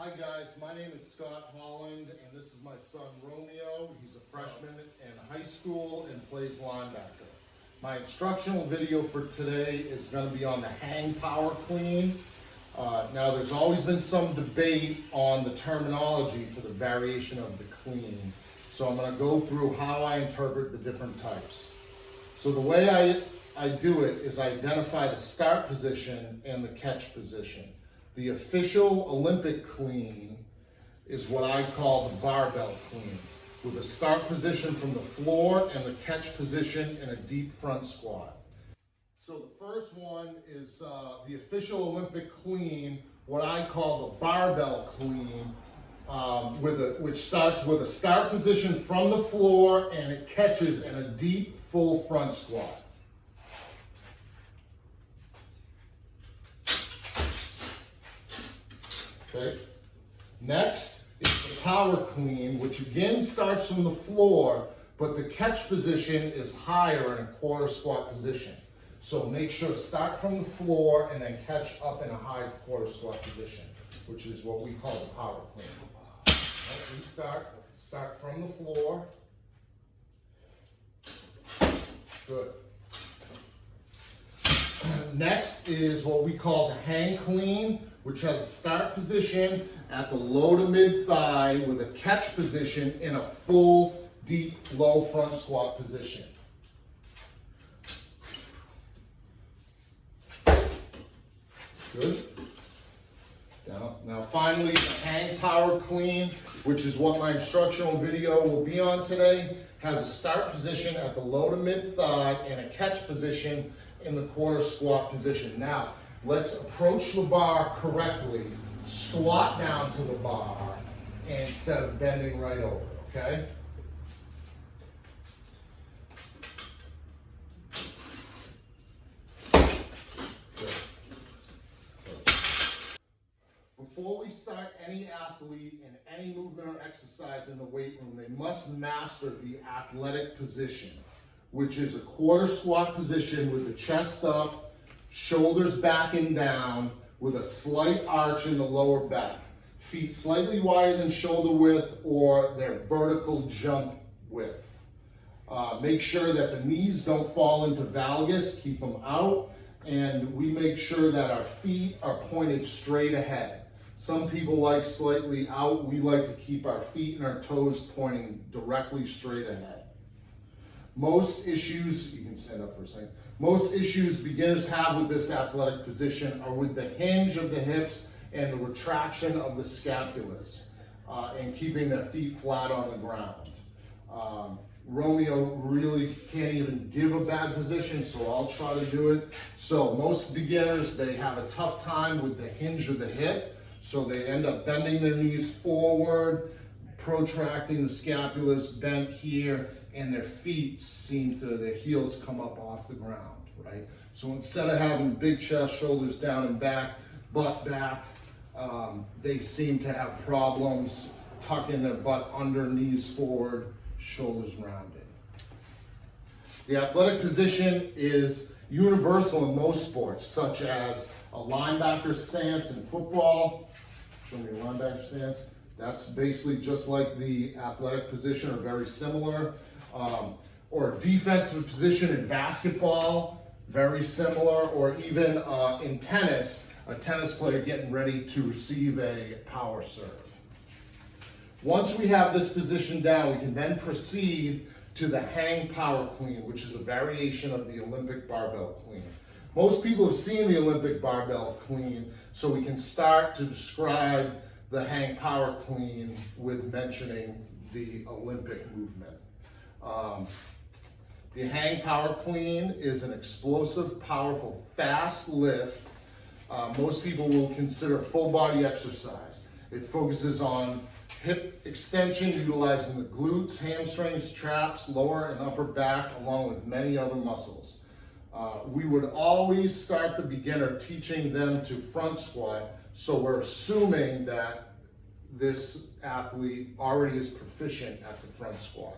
Hi guys, my name is Scott Holland and this is my son Romeo. He's a freshman in high school and plays linebacker. My instructional video for today is going to be on the hang power clean. Now there's always been some debate on the terminology for the variation of the clean. So I'm going to go through how I interpret the different types. So the way I do it is I identify the start position and the catch position. The official Olympic clean is what I call the barbell clean, with a start position from the floor and the catch position in a deep front squat. So the first one is the official Olympic clean, what I call the barbell clean, which starts with a start position from the floor and it catches in a deep full front squat. Okay. Next is the power clean, which again starts from the floor, but the catch position is higher in a quarter squat position. So make sure to start from the floor and then catch up in a high quarter squat position, which is what we call the power clean. Right, we start from the floor. Good. Next is what we call the hang clean, which has a start position at the low to mid thigh with a catch position in a full, deep, low front squat position. Good. Now finally, the hang power clean, which is what my instructional video will be on today, has a start position at the low to mid thigh and a catch position in the quarter squat position. Now, let's approach the bar correctly, squat down to the bar instead of bending right over, okay? Good. Before we start any athlete in any movement or exercise in the weight room, they must master the athletic position, which is a quarter squat position with the chest up, shoulders back and down, with a slight arch in the lower back. Feet slightly wider than shoulder width or their vertical jump width. Make sure that the knees don't fall into valgus, keep them out, and we make sure that our feet are pointed straight ahead. Some people like slightly out. We like to keep our feet and our toes pointing directly straight ahead. Most issues, you can stand up for a second. Most issues beginners have with this athletic position are with the hinge of the hips and the retraction of the scapulars and keeping their feet flat on the ground. Romeo really can't even give a bad position, so I'll try to do it. So most beginners, they have a tough time with the hinge of the hip, so they end up bending their knees forward, protracting the scapulars, bent here, and their feet their heels come up off the ground, right? So instead of having big chest, shoulders down and back, butt back, they seem to have problems tucking their butt under, knees forward, shoulders rounded. The athletic position is universal in most sports, such as a linebacker stance in football. Show me a linebacker stance. That's basically just like the athletic position, or very similar. Or a defensive position in basketball, very similar. Or even in tennis, a tennis player getting ready to receive a power serve. Once we have this position down, we can then proceed to the hang power clean, which is a variation of the Olympic barbell clean. Most people have seen the Olympic barbell clean, so we can start to describe the hang power clean with mentioning the Olympic movement. The hang power clean is an explosive, powerful, fast lift. Most people will consider full body exercise. It focuses on hip extension, utilizing the glutes, hamstrings, traps, lower and upper back, along with many other muscles. We would always start the beginner teaching them to front squat, so we're assuming that this athlete already is proficient at the front squat.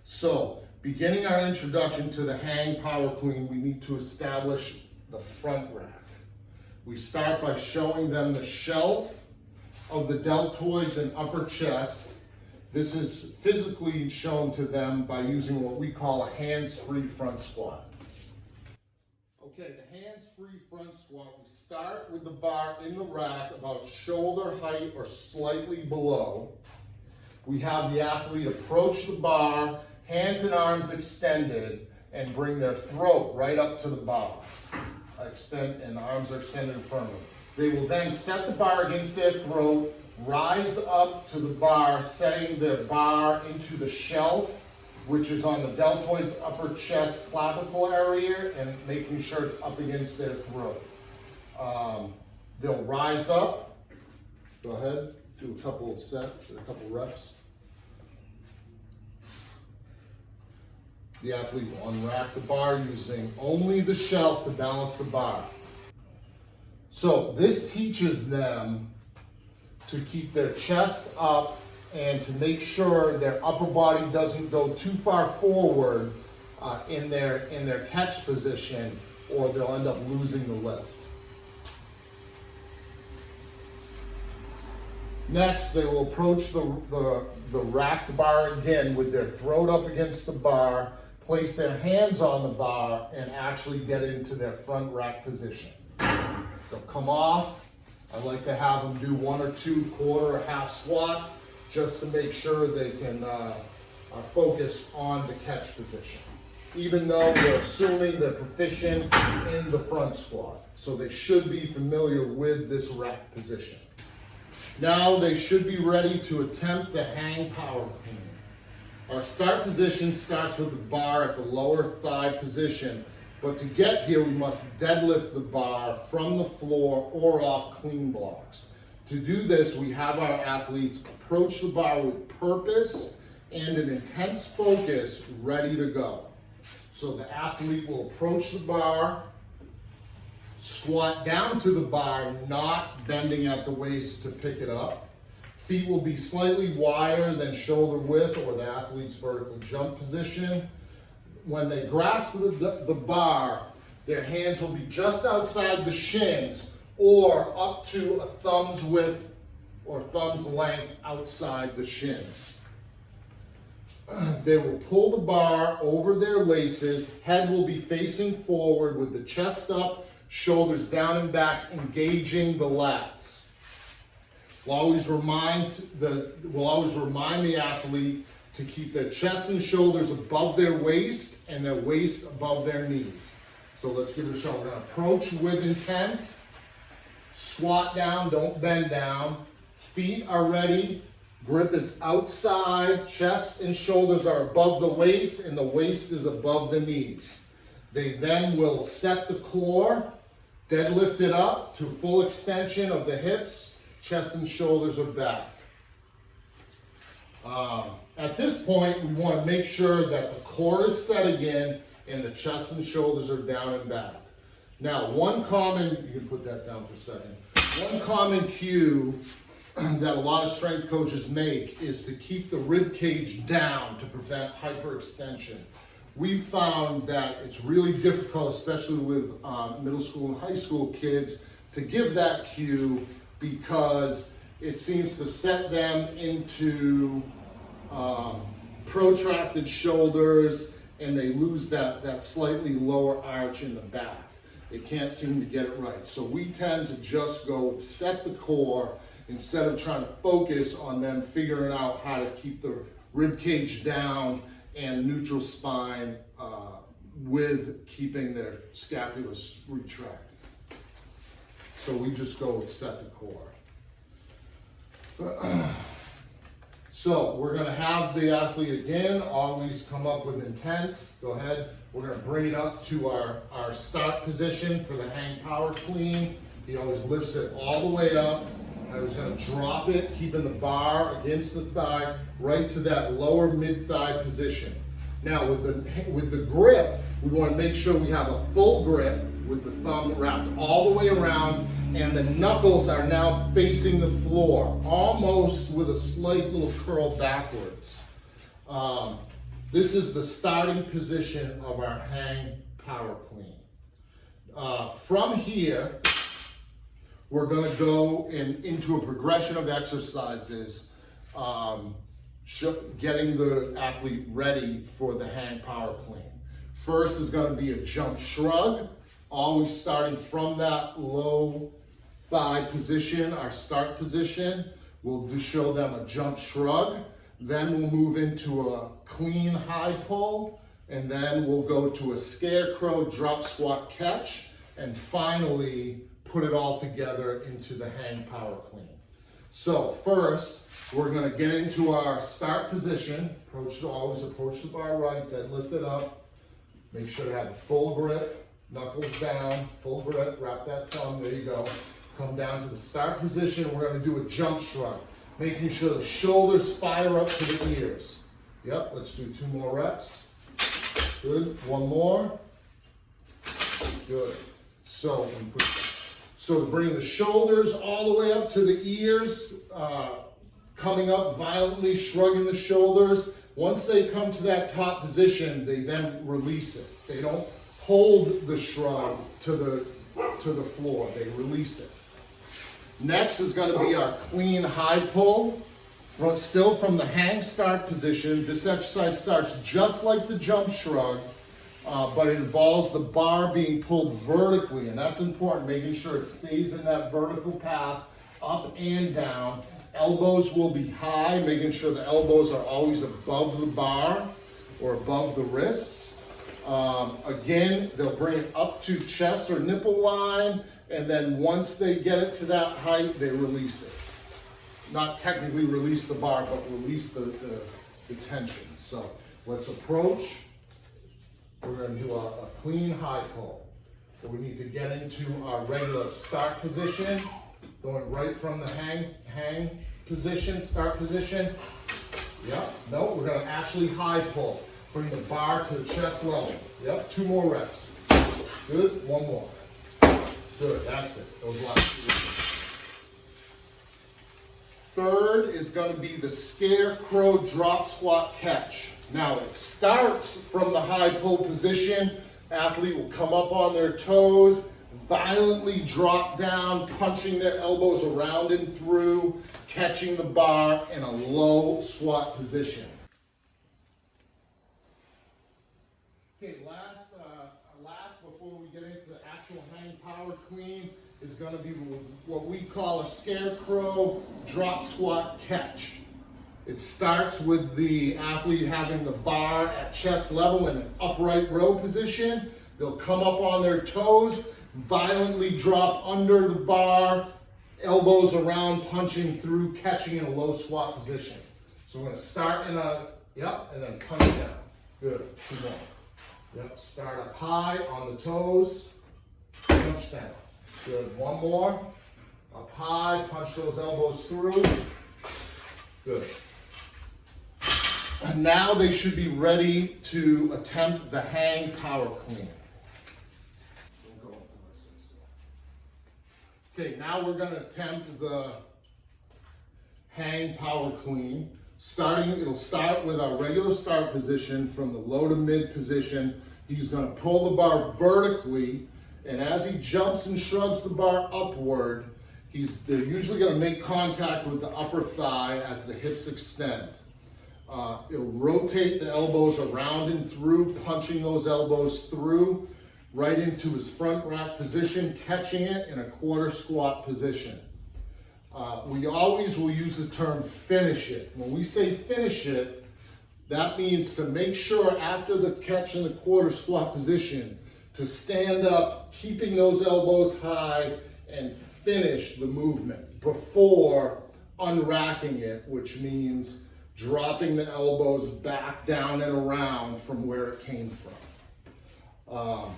So, beginning our introduction to the hang power clean, we need to establish the front rack. We start by showing them the shelf of the deltoids and upper chest. This is physically shown to them by using what we call a hands-free front squat. Okay, the hands-free front squat, we start with the bar in the rack about shoulder height or slightly below. We have the athlete approach the bar, hands and arms extended, and bring their throat right up to the bar. Extend, and the arms are extended in front of them. They will then set the bar against their throat, rise up to the bar, setting their bar into the shelf, which is on the deltoids, upper chest, clavicle area, and making sure it's up against their throat. They'll rise up. Go ahead, do a couple reps. The athlete will unrack the bar using only the shelf to balance the bar. So this teaches them to keep their chest up and to make sure their upper body doesn't go too far forward in their catch position, or they'll end up losing the lift. Next, they will approach the racked bar again with their throat up against the bar, place their hands on the bar, and actually get into their front rack position. They'll come off. I like to have them do 1 or 2 quarter or half squats just to make sure they can focus on the catch position, even though we're assuming they're proficient in the front squat. So they should be familiar with this rack position. Now they should be ready to attempt the hang power clean. Our start position starts with the bar at the lower thigh position, but to get here we must deadlift the bar from the floor or off clean blocks. To do this, we have our athletes approach the bar with purpose and an intense focus, ready to go. So the athlete will approach the bar, squat down to the bar, not bending at the waist to pick it up. Feet will be slightly wider than shoulder width or the athlete's vertical jump position. When they grasp the bar, their hands will be just outside the shins or up to a thumb's width or thumb's length outside the shins. They will pull the bar over their laces. Head will be facing forward with the chest up, shoulders down and back, engaging the lats. We'll always remind the athlete to keep their chest and shoulders above their waist and their waist above their knees. So let's give it a shot. We're going to approach with intent. Squat down, don't bend down. Feet are ready. Grip is outside. Chest and shoulders are above the waist, and the waist is above the knees. They then will set the core, deadlift it up to full extension of the hips. Chest and shoulders are back. At this point, we want to make sure that the core is set again and the chest and shoulders are down and back. Now, you can put that down for a second. One common cue that a lot of strength coaches make is to keep the rib cage down to prevent hyperextension. We've found that it's really difficult, especially with middle school and high school kids, to give that cue because it seems to set them into protracted shoulders, and they lose that slightly lower arch in the back. They can't seem to get it right. So we tend to just go set the core instead of trying to focus on them figuring out how to keep the rib cage down and neutral spine with keeping their scapulus retracted. So we just go with set the core. So we're going to have the athlete again always come up with intent. Go ahead. We're going to bring it up to our start position for the hang power clean. He always lifts it all the way up. I was going to drop it, keeping the bar against the thigh, right to that lower mid-thigh position. Now with the grip, we want to make sure we have a full grip with the thumb wrapped all the way around, and the knuckles are now facing the floor, almost with a slight little curl backwards. This is the starting position of our hang power clean. From here, we're gonna go into a progression of exercises, getting the athlete ready for the hang power clean. First is gonna be a jump shrug, always starting from that low thigh position, our start position. We'll show them a jump shrug, then we'll move into a clean high pull, and then we'll go to a scarecrow drop squat catch, and finally put it all together into the hang power clean. So first, we're gonna get into our start position. Always approach the bar right, then lift it up. Make sure to have a full grip, knuckles down, full grip, wrap that thumb, there you go. Come down to the start position, we're gonna do a jump shrug, making sure the shoulders fire up to the ears. Yep, let's do 2 more reps. Good, 1 more. Good. So to bring the shoulders all the way up to the ears, coming up violently, shrugging the shoulders. Once they come to that top position, they then release it. They don't hold the shrug to the floor, they release it. Next is going to be our clean high pull, still from the hang start position. This exercise starts just like the jump shrug, but it involves the bar being pulled vertically, and that's important, making sure it stays in that vertical path, up and down. Elbows will be high, making sure the elbows are always above the bar or above the wrists. Again, they'll bring it up to chest or nipple line, and then once they get it to that height, they release it. Not technically release the bar, but release the tension. So let's approach. We're going to do a clean high pull. So we need to get into our regular start position, going right from the hang position, start position. Yep, no, we're going to actually high pull. Bring the bar to the chest level. Yep, 2 more reps. Good, 1 more. Good, that's it. Those last 2 reps. Third is going to be the scarecrow drop squat catch. Now it starts from the high pull position. Athlete will come up on their toes, violently drop down, punching their elbows around and through, catching the bar in a low squat position. Okay, last before we get into the actual hang power clean is going to be what we call a scarecrow drop squat catch. It starts with the athlete having the bar at chest level in an upright row position. They'll come up on their toes, violently drop under the bar, elbows around, punching through, catching in a low squat position. So we're going to start in a, yep, and then punch down. Good, 2 more. Yep, start up high on the toes, punch down. Good, 1 more. Up high, punch those elbows through. Good. And now they should be ready to attempt the hang power clean. Okay, now we're going to attempt the hang power clean. It'll start with our regular start position from the low to mid position. He's going to pull the bar vertically, and as he jumps and shrugs the bar upward, they're usually going to make contact with the upper thigh as the hips extend. It'll rotate the elbows around and through, punching those elbows through, right into his front rack position, catching it in a quarter squat position. We always will use the term finish it. When we say finish it, that means to make sure after the catch in the quarter squat position, to stand up, keeping those elbows high, and finish the movement before unracking it, which means dropping the elbows back down and around from where it came from.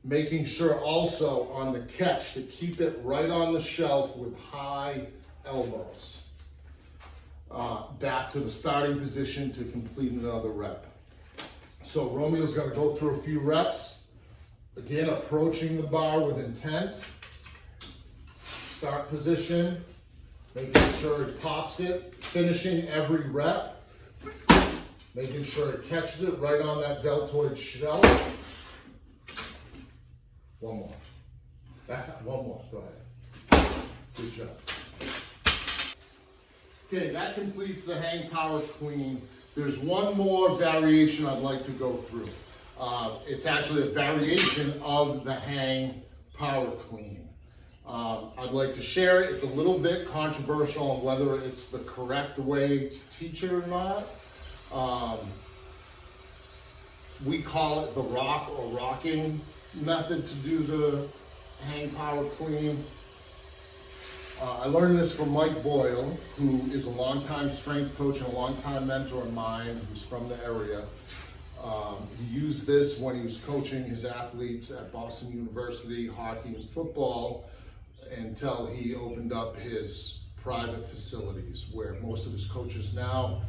Making sure also on the catch to keep it right on the shelf with high elbows. Back to the starting position to complete another rep. So Romeo's going to go through a few reps. Again, approaching the bar with intent. Start position. Making sure it pops it. Finishing every rep. Making sure it catches it right on that deltoid shelf. 1 more. Back up. 1 more. Go ahead. Good job. Okay, that completes the hang power clean. There's one more variation I'd like to go through. It's actually a variation of the hang power clean. I'd like to share it. It's a little bit controversial on whether it's the correct way to teach it or not. We call it the rock or rocking method to do the hang power clean. I learned this from Mike Boyle, who is a longtime strength coach and a longtime mentor of mine, who's from the area. He used this when he was coaching his athletes at Boston University, hockey and football, until he opened up his private facilities, where most of his coaches now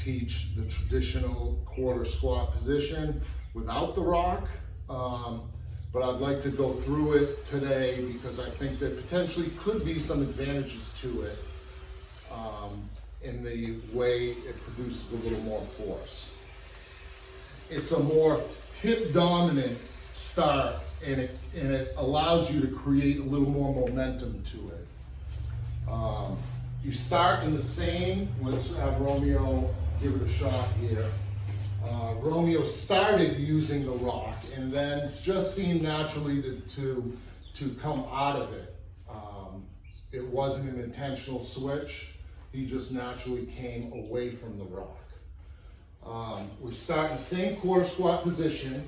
teach the traditional quarter squat position without the rock. But I'd like to go through it today because I think there potentially could be some advantages to it in the way it produces a little more force. It's a more hip dominant start, and it allows you to create a little more momentum to it. You start in the same, let's have Romeo give it a shot here. Romeo started using the rock and then just seemed naturally to come out of it. It wasn't an intentional switch. He just naturally came away from the rock. We start in the same quarter squat position.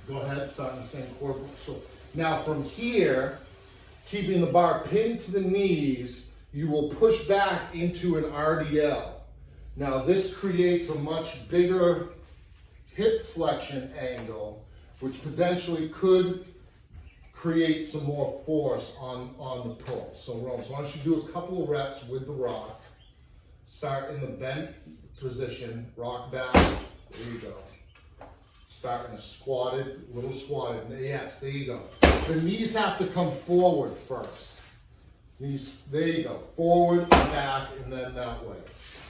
Go ahead, start in the same quarter. So now from here, keeping the bar pinned to the knees, you will push back into an RDL. Now this creates a much bigger hip flexion angle, which potentially could create some more force on the pull. So Rome, so why don't you do a couple of reps with the rock. Start in the bent position, rock back, there you go. Start in a squatted, little squatted, yes, there you go. The knees have to come forward first. Knees, there you go, forward, back, and then that way.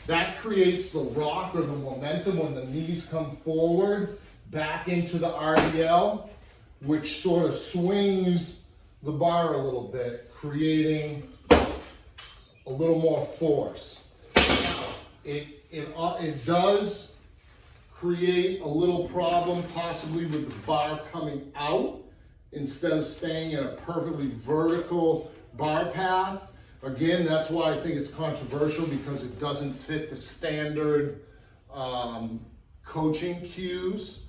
That creates the rock or the momentum when the knees come forward, back into the RDL, which sort of swings the bar a little bit, creating a little more force. It does create a little problem possibly with the bar coming out instead of staying in a perfectly vertical bar path. Again, that's why I think it's controversial, because it doesn't fit the standard coaching cues.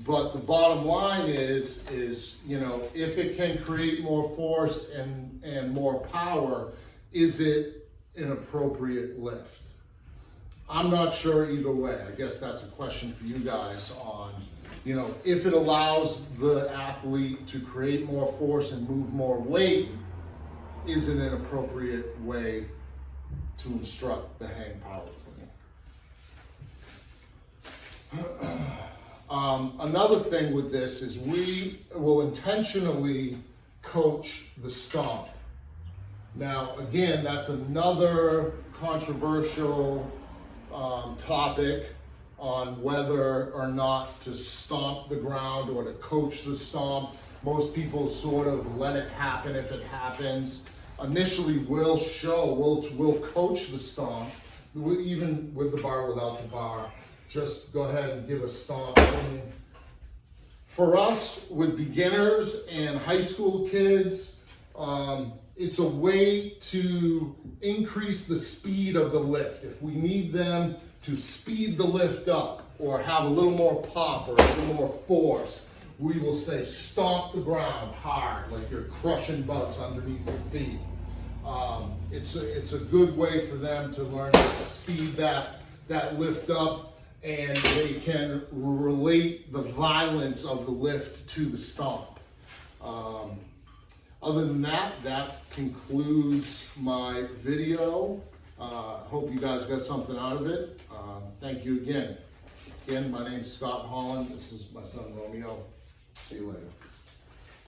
But the bottom line is you know, if it can create more force and more power, is it an appropriate lift? I'm not sure either way. I guess that's a question for you guys on, you know, if it allows the athlete to create more force and move more weight, is it an appropriate way to instruct the hang power clean? Another thing with this is we will intentionally coach the stomp. Now, again, that's another controversial topic on whether or not to stomp the ground or to coach the stomp. Most people sort of let it happen if it happens. Initially, we'll coach the stomp, even with the bar, without the bar. Just go ahead and give a stomp. And for us, with beginners and high school kids, it's a way to increase the speed of the lift. If we need them to speed the lift up or have a little more pop or a little more force, we will say stomp the ground hard, like you're crushing bugs underneath your feet. It's a good way for them to learn to speed that lift up, and they can relate the violence of the lift to the stomp. Other than that, that concludes my video. Hope you guys got something out of it. Thank you again. Again, my name's Scott Holland. This is my son Romeo. See you later.